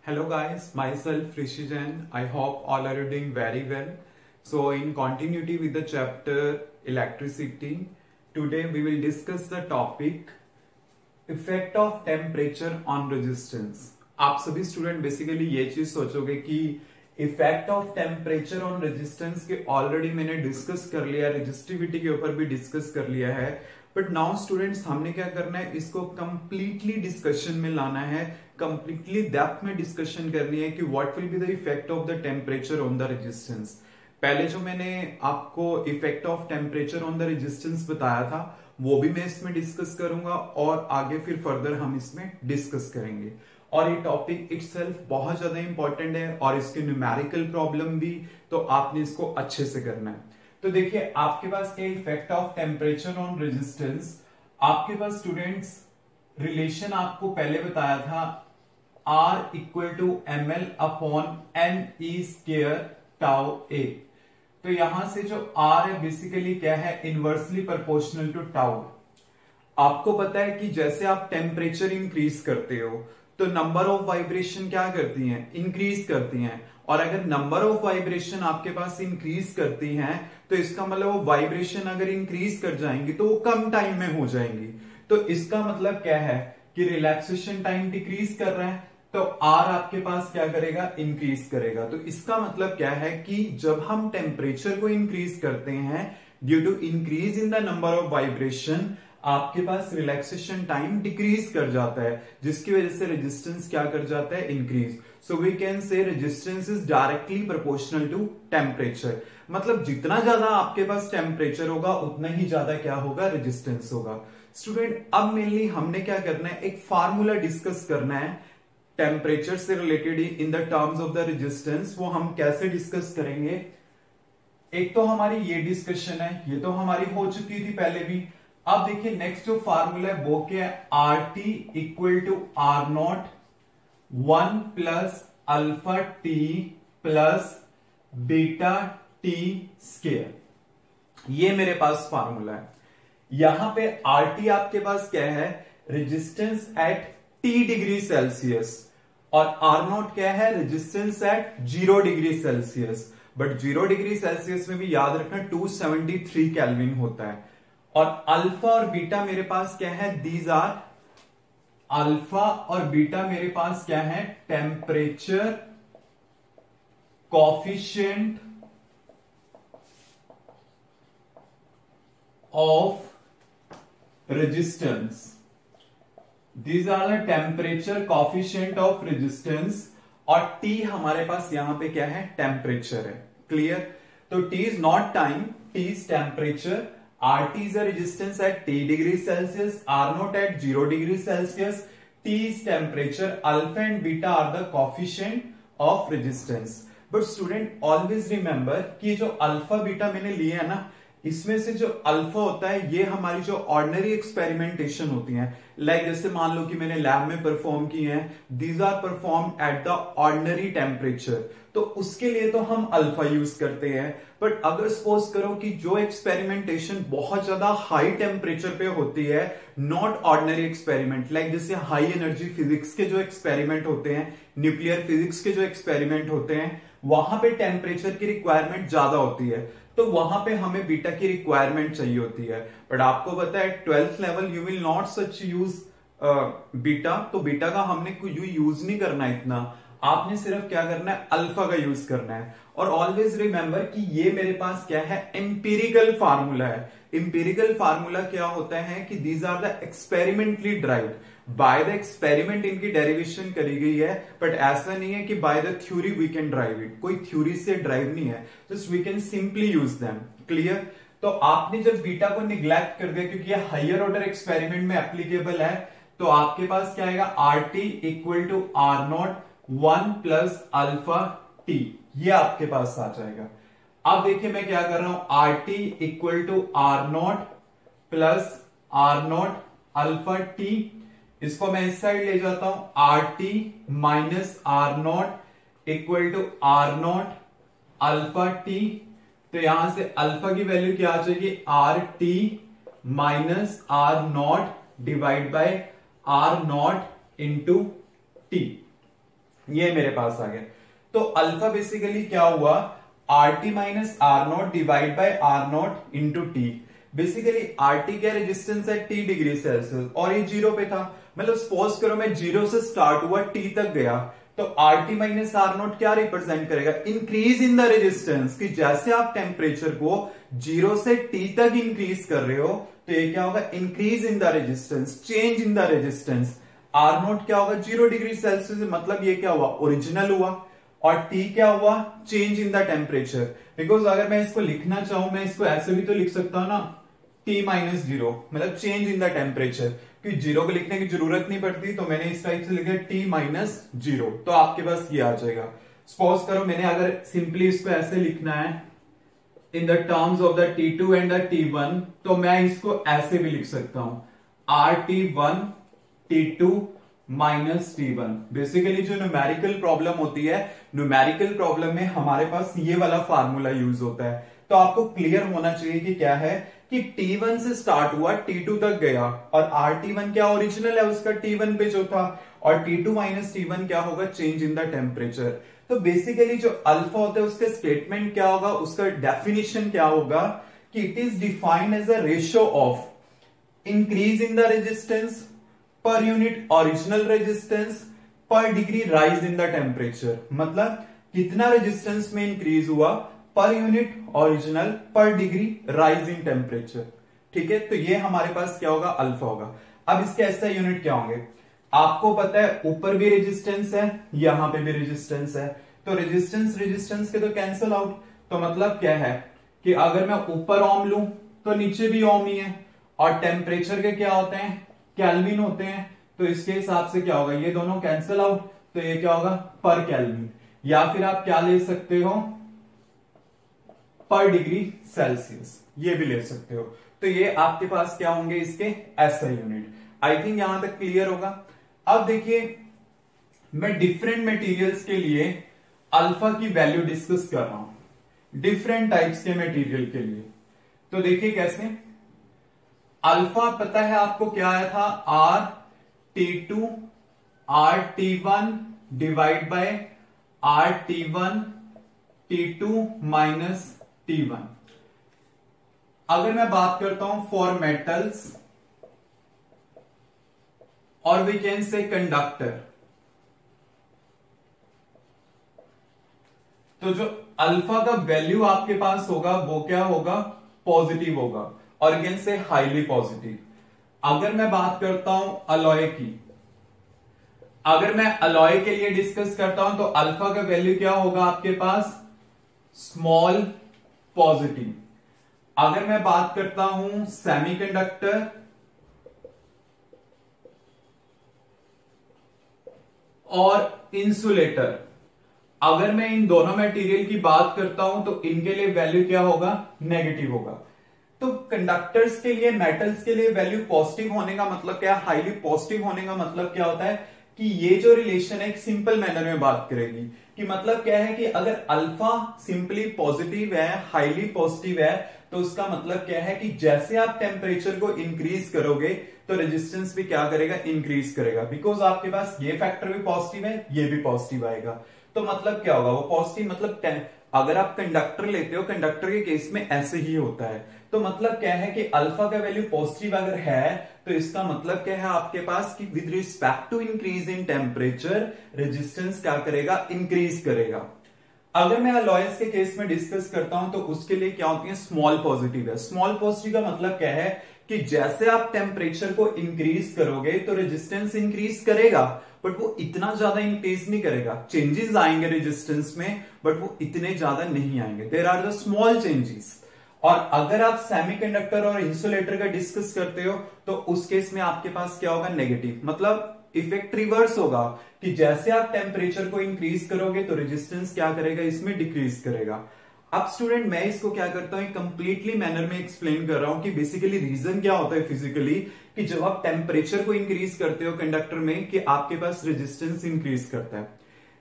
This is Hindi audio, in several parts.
Hello guys, myself Rishi Jain. I hope all are doing very well. So in continuity with the chapter electricity, today we will discuss the topic effect of temperature on resistance. आप सभी स्टूडेंट बेसिकली ये चीज सोचोगे कि effect of temperature on resistance के ऑलरेडी मैंने डिस्कस कर लिया, रेजिस्टिविटी के ऊपर भी डिस्कस कर लिया है, बट नाउ स्टूडेंट्स हमने क्या करना है, इसको कंप्लीटली डिस्कशन में लाना है, कंप्लीटली डेप्थ में डिस्कशन करनी है कि what will be the effect of the temperature on the resistance. पहले जो मैंने आपको effect of temperature on the resistance बताया था वो भी मैं इसमें डिस्कस करूंगा और आगे फिर फर्दर हम इसमें डिस्कस करेंगे। और ये टॉपिक इटसेल्फ बहुत ज्यादा इंपॉर्टेंट है और इसके न्यूमेरिकल प्रॉब्लम भी, तो आपने इसको अच्छे से करना है। तो देखिए आपके पास क्या effect of temperature on resistance, आपके पास स्टूडेंट्स रिलेशन आपको पहले बताया था R equal to ml upon n e square tau a. तो यहां से जो R है बेसिकली क्या है, इनवर्सली प्रोपोर्शनल टू टाउ। आपको पता है कि जैसे आप टेम्परेचर इंक्रीज करते हो तो नंबर ऑफ वाइब्रेशन क्या करती हैं, इंक्रीज करती हैं। और अगर नंबर ऑफ वाइब्रेशन आपके पास इंक्रीज करती हैं तो इसका मतलब वो वाइब्रेशन अगर इंक्रीज कर जाएंगी तो वो कम टाइम में हो जाएंगी। तो इसका मतलब क्या है कि रिलैक्सेशन टाइम डिक्रीज कर रहा है तो आर आपके पास क्या करेगा, इंक्रीज करेगा। तो इसका मतलब क्या है कि जब हम टेम्परेचर को इंक्रीज करते हैं due to increase in the number of vibration, आपके पास रिलैक्सेशन टाइम डिक्रीज कर जाता है, जिसकी वजह से रेजिस्टेंस क्या कर जाता है, increase. So we can say resistance is directly proportional to temperature. मतलब जितना ज्यादा आपके पास टेम्परेचर होगा उतना ही ज्यादा क्या होगा, रेजिस्टेंस होगा। स्टूडेंट अब मेनली हमने क्या करना है, एक फार्मूला डिस्कस करना है टेम्परेचर से related in the terms of the resistance. वो हम कैसे डिस्कस करेंगे, एक तो हमारी ये डिस्कशन है, ये तो हमारी हो चुकी थी पहले भी। अब देखिए नेक्स्ट जो फार्मूला है वो क्या है, R T equal to R naught 1 प्लस alpha T plus beta T square. ये मेरे पास फार्मूला है। यहां पे आर टी आपके पास क्या है, resistance at T degree Celsius, और आर नॉट क्या है, resistance at 0 degree Celsius. But 0 degree Celsius में भी याद रखना 273 केल्विन होता है। और अल्फा और बीटा मेरे पास क्या है, दीज आर, अल्फा और बीटा मेरे पास क्या है, temperature coefficient of resistance. These are the temperature coefficient of resistance. और टी हमारे पास यहां पे क्या है, टेम्परेचर है। क्लियर? तो T is not time, T is temperature. RT is a resistance at T degree Celsius, R naught at 0 degree Celsius, T is temperature, alpha and beta are the coefficient of resistance. But student always remember कि जो अल्फा बीटा मैंने लिए है ना, इसमें से जो अल्फा होता है ये हमारी जो ऑर्डिनरी एक्सपेरिमेंटेशन होती हैं, लाइक जैसे मान लो कि मैंने लैब में परफॉर्म की हैं, these are perform at the ordinary temperature, तो उसके लिए तो हम अल्फा यूज करते हैं। बट अगर सपोज करो कि जो एक्सपेरिमेंटेशन बहुत ज्यादा हाई टेम्परेचर पे होती है, नॉट ऑर्डिनरी एक्सपेरिमेंट, लाइक जैसे हाई एनर्जी फिजिक्स के जो एक्सपेरिमेंट होते हैं, न्यूक्लियर फिजिक्स के जो एक्सपेरिमेंट होते हैं, वहां पे टेम्परेचर की रिक्वायरमेंट ज्यादा होती है, तो वहां पे हमें बीटा की रिक्वायरमेंट चाहिए होती है। बट आपको पता है 12th level you will not such use beta, तो बीटा का हमने यूज नहीं करना है इतना, आपने सिर्फ क्या करना है, अल्फा का यूज करना है। और ऑलवेज रिमेंबर कि ये मेरे पास क्या है, एम्पिरिकल फार्मूला है। एम्पिरिकल फार्मूला क्या होता है कि these are the experimentally derived, by the experiment इनकी डेरिवेशन करी गई है, बट ऐसा नहीं है कि by the theory we can derive it, कोई थ्योरी से ड्राइव नहीं है, just we can simply use them. Clear? तो आपने जब बीटा को निग्लेक्ट कर दिया क्योंकि ये हायर ऑर्डर एक्सपेरिमेंट में एप्लीकेबल है, तो आपके पास क्या आएगा, R T equal to R naught 1 प्लस अल्फा टी, ये आपके पास आ जाएगा। अब देखिए मैं क्या कर रहा हूं, R T equal to R naught plus R naught alpha T, इसको मैं इस साइड ले जाता हूं, R T minus R naught equal to R naught alpha T. तो यहां से अल्फा की वैल्यू क्या आ जाएगी, R T minus R naught divide by R naught into T. ये मेरे पास आ गया। तो अल्फा बेसिकली क्या हुआ, R T minus R naught divide by R naught into T. Basically R T क्या रेजिस्टेंस है, टी डिग्री सेल्सियस, और ये 0 पे था। मतलब सपोज करो मैं 0 से स्टार्ट हुआ, टी तक गया, तो R T minus R naught क्या रिप्रेजेंट करेगा, इंक्रीज इन द रेजिस्टेंस। कि जैसे आप टेम्परेचर को 0 से टी तक इंक्रीज कर रहे हो, तो ये क्या होगा, increase in the resistance, change in the resistance. R naught क्या होगा, 0 डिग्री सेल्सियस, मतलब ये क्या हुआ, ओरिजिनल हुआ। और टी क्या हुआ, change in the temperature. Because अगर मैं इसको लिखना चाहूं, मैं इसको ऐसे भी तो लिख सकता हूं ना, टी माइनस 0, मतलब चेंज इन द टेम्परेचर। कि 0 को लिखने की जरूरत नहीं पड़ती, तो मैंने इस टाइप से लिखा टी माइनस 0, तो आपके पास ये आ जाएगा। सपोज करो मैंने अगर सिंपली इसको ऐसे लिखना है in the terms of the T2 and the T1, तो मैं इसको ऐसे भी लिख सकता हूं, RT1 T2 minus T1। Basically जो न्यूमेरिकल प्रॉब्लम होती है, न्यूमेरिकल प्रॉब्लम में हमारे पास ये वाला फार्मूला यूज होता है। तो आपको क्लियर होना चाहिए कि क्या है, कि T1 से स्टार्ट हुआ, T2 तक गया, और RT1 क्या ओरिजिनल है उसका, T1 पे जो था, और T2 माइनस T1 क्या होगा, चेंज इन द टेम्परेचर। तो बेसिकली जो अल्फा होता है उसका स्टेटमेंट क्या होगा, उसका डेफिनेशन क्या होगा, कि it is defined as a ratio of increase in the resistance per unit original resistance per degree rise in the temperature. मतलब कितना रेजिस्टेंस में इंक्रीज हुआ per unit original per degree rise in temperature. ठीक है, तो ये हमारे पास क्या होगा, अल्फा होगा। अब इसके ऐसा यूनिट क्या होंगे, आपको पता है ऊपर भी रेजिस्टेंस है, यहां पे भी रेजिस्टेंस है, तो रेजिस्टेंस रेजिस्टेंस के तो कैंसिल आउट। तो मतलब क्या है, कि अगर मैं ऊपर ओम लूं तो नीचे भी ओम ही है, और टेम्परेचर के क्या होते हैं, केल्विन होते हैं, तो इसके हिसाब से क्या होगा, ये दोनों कैंसिल आउट, तो ये क्या होगा, पर केल्विन। या फिर आप क्या ले सकते हो, पर डिग्री सेल्सियस, ये भी ले सकते हो। तो ये आपके पास क्या होंगे, इसके ऐसा यूनिट। आई थिंक यहां तक क्लियर होगा। अब देखिए, मैं डिफरेंट मटेरियल्स के लिए अल्फा की वैल्यू डिस्कस कर रहा हूं, डिफरेंट टाइप्स के मटेरियल के लिए। तो देखिए कैसे, अल्फा पता है आपको क्या आया था, RT2 RT1 divide by RT1 T2 minus T1। अगर मैं बात करता हूं फॉर मेटल्स, और वी कैन से कंडक्टर, तो जो अल्फा का वैल्यू आपके पास होगा वो क्या होगा, पॉजिटिव होगा, और कैन से हाईली पॉजिटिव। अगर मैं बात करता हूं अलॉय की, अगर मैं अलॉय के लिए डिस्कस करता हूं, तो अल्फा का वैल्यू क्या होगा आपके पास, स्मॉल पॉजिटिव। अगर मैं बात करता हूं सेमीकंडक्टर और इंसुलेटर, अगर मैं इन दोनों मटेरियल की बात करता हूं, तो इनके लिए वैल्यू क्या होगा, नेगेटिव होगा। तो कंडक्टर्स के लिए, मेटल्स के लिए वैल्यू पॉजिटिव होने का मतलब क्या है, हाईली पॉजिटिव होने का मतलब क्या होता है, कि ये जो रिलेशन है एक सिंपल मैनर में बात करेगी। कि मतलब क्या है, कि अगर अल्फा सिंपली पॉजिटिव है, हाईली पॉजिटिव है, तो उसका मतलब क्या है, कि जैसे आप टेम्परेचर को इंक्रीज करोगे, तो रेजिस्टेंस भी क्या करेगा, इंक्रीज करेगा। बिकॉज आपके पास ये फैक्टर भी पॉजिटिव है, ये भी पॉजिटिव आएगा। तो मतलब क्या होगा, वो पॉजिटिव, मतलब अगर आप कंडक्टर लेते हो, कंडक्टर के केस में ऐसे ही होता है। तो मतलब क्या है, कि अल्फा का वैल्यू पॉजिटिव अगर है, तो इसका मतलब क्या है आपके पास, कि with respect to increase in temperature resistance क्या करेगा, इंक्रीज करेगा। अगर मैं अलॉयस के केस में डिस्कस करता हूं, तो उसके लिए क्या होती है, स्मॉल पॉजिटिव है। स्मॉल पॉजिटिव का मतलब क्या है, कि जैसे आप टेम्परेचर को इंक्रीज करोगे, तो रेजिस्टेंस इंक्रीज करेगा, बट वो इतना ज्यादा इंक्रीज नहीं करेगा। चेंजेस आएंगे रेजिस्टेंस में, बट वो इतने ज्यादा नहीं आएंगे। There are the small changes. और अगर आप सेमीकंडक्टर और इंसुलेटर का डिस्कस करते हो, तो उस केस में आपके पास क्या होगा, नेगेटिव। मतलब इफेक्ट रिवर्स होगा, कि जैसे आप टेम्परेचर को इंक्रीज करोगे, तो रेजिस्टेंस क्या करेगा, इसमें डिक्रीज करेगा। अब स्टूडेंट, मैं इसको क्या करता हूं, कंप्लीटली मैनर में एक्सप्लेन कर रहा हूं, कि बेसिकली रीजन क्या होता है फिजिकली, कि जब आप टेम्परेचर को इंक्रीज करते हो कंडक्टर में, कि आपके पास रेजिस्टेंस इंक्रीज करता है।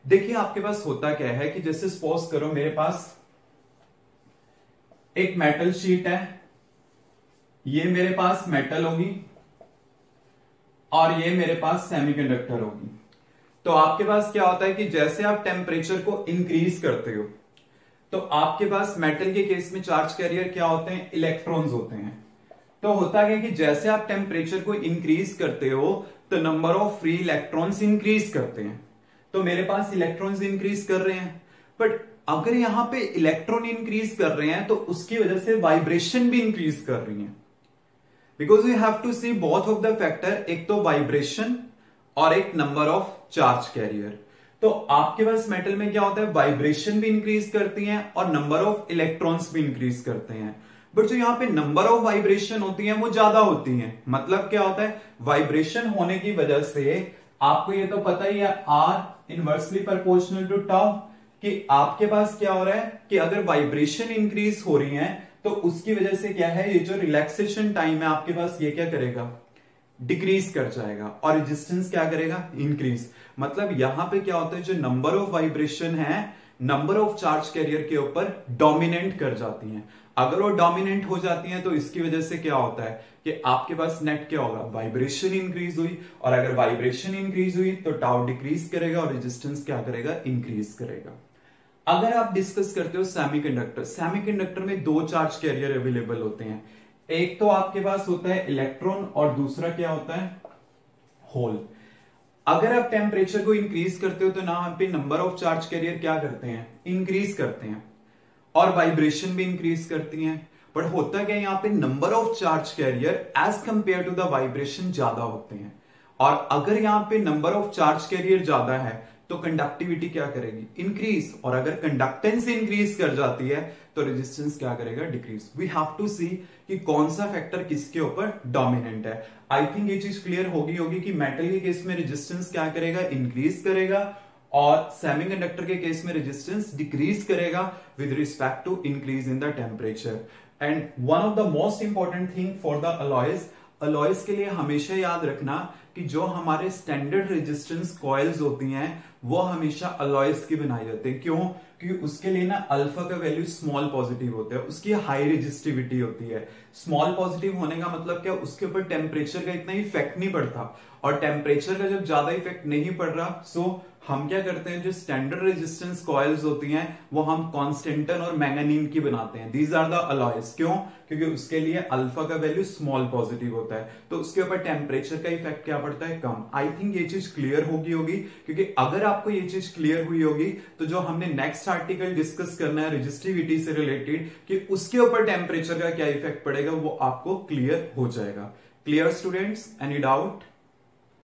देखिए आपके पास होता क्या है, कि जैसे सपोज करो मेरे पास एक मेटल शीट है, ये मेरे पास मेटल होगी, और ये मेरे पास सेमीकंडक्टर होगी। तो आपके पास क्या होता है कि जैसे आप टेम्परेचर को इंक्रीज करते हो तो आपके पास मेटल के केस में चार्ज कैरियर क्या होते हैं, इलेक्ट्रॉन्स होते हैं। तो होता है कि जैसे आप टेम्परेचर को इंक्रीज करते हो तो number of free electrons increase करते हैं। तो मेरे पास इलेक्ट्रॉन्स इंक्रीज कर रहे हैं, बट अगर यहां पे इलेक्ट्रॉन इंक्रीज कर रहे हैं तो उसकी वजह से वाइब्रेशन भी इंक्रीज कर रही है, because you have to see both of the factor, एक तो वाइब्रेशन और एक नंबर ऑफ चार्ज कैरियर। तो आपके पास मेटल में क्या होता है, वाइब्रेशन भी इंक्रीज करती हैं और नंबर ऑफ इलेक्ट्रॉन्स भी इंक्रीज करते हैं, बट जो यहां पे नंबर ऑफ वाइब्रेशन होती हैं वो ज्यादा होती हैं। मतलब क्या होता है, वाइब्रेशन होने की वजह से आपको ये तो पता ही है R inversely proportional to tau, कि आपके पास क्या हो रहा है कि अगर वाइब्रेशन इंक्रीज हो रही है तो उसकी वजह से क्या है, ये जो रिलैक्सेशन टाइम है आपके पास ये क्या करेगा, डिक्रीज कर जाएगा, और रेजिस्टेंस क्या करेगा, इंक्रीज। मतलब यहां पे क्या होता है, जो नंबर ऑफ वाइब्रेशन है नंबर ऑफ चार्ज कैरियर के ऊपर डोमिनेट कर जाती हैं। अगर वो डोमिनेंट हो जाती हैं तो इसकी वजह से क्या होता है कि आपके पास नेट क्या होगा, वाइब्रेशन इंक्रीज हुई, और अगर वाइब्रेशन इंक्रीज हुई तो टाउ डिक्रीज करेगा और रेजिस्टेंस क्या करेगा, इंक्रीज करेगा। अगर आप डिस्कस करते हो सेमीकंडक्टर, सेमीकंडक्टर में दो चार्ज कैरियर अवेलेबल होते हैं, एक तो आपके पास होता है इलेक्ट्रॉन और दूसरा क्या होता है, होल। अगर आप टेम्परेचर को इंक्रीज करते हो तो ना पे नंबर ऑफ चार्ज कैरियर क्या करते हैं, इंक्रीज करते हैं, और वाइब्रेशन भी इंक्रीज करती हैं। बट होता क्या है, यहाँ पे number of charge carrier as compare to the vibration ज्यादा होते हैं, और अगर यहाँ पे नंबर ऑफ चार्ज कैरियर ज्यादा है तो कंडक्टिविटी क्या करेगी, इंक्रीज, और अगर कंडक्टेंस इंक्रीज कर जाती है तो रेजिस्टेंस क्या करेगा, डिक्रीज। वी हैव टू सी कि कौन सा फैक्टर किसके ऊपर डोमिनेंट है। आई थिंक ये चीज क्लियर होगी कि मेटल के केस में रेजिस्टेंस क्या करेगा, इंक्रीज करेगा, और सेमीकंडक्टर के केस में रेजिस्टेंस डिक्रीज करेगा with respect to increase in the temperature. And one of the most important thing for the alloys के लिए हमेशा याद रखना कि जो हमारे स्टैंडर्ड रेजिस्टेंस कॉइल्स होती हैं वो हमेशा अलॉयज की बनाई जाती है। क्यों? क्योंकि उसके लिए ना अल्फा का वैल्यू स्मॉल पॉजिटिव होता है, उसकी हाई रेजिस्टिविटी होती है। स्मॉल पॉजिटिव होने का मतलब क्या, उसके ऊपर टेम्परेचर का इतना इफेक्ट नहीं पड़ता, और टेम्परेचर का जब ज्यादा इफेक्ट नहीं पड़ रहा सो हम क्या करते हैं, जो स्टैंडर्ड रेजिस्टेंस कॉइल्स होती हैं वो हम कॉन्स्टेंटन और मैंगनीन की बनाते हैं। These are the alloys. क्यों? क्योंकि उसके लिए अल्फा का वैल्यू स्मॉल पॉजिटिव होता है, तो उसके ऊपर टेम्परेचर का इफेक्ट क्या पड़ता है, कम। आई थिंक ये चीज क्लियर होगी, क्योंकि अगर आपको ये चीज क्लियर हुई होगी तो जो हमने नेक्स्ट आर्टिकल डिस्कस करना है रेजिस्टिविटी से रिलेटेड, कि उसके ऊपर टेम्परेचर का क्या इफेक्ट पड़ेगा, वो आपको क्लियर हो जाएगा। Clear students, any doubt?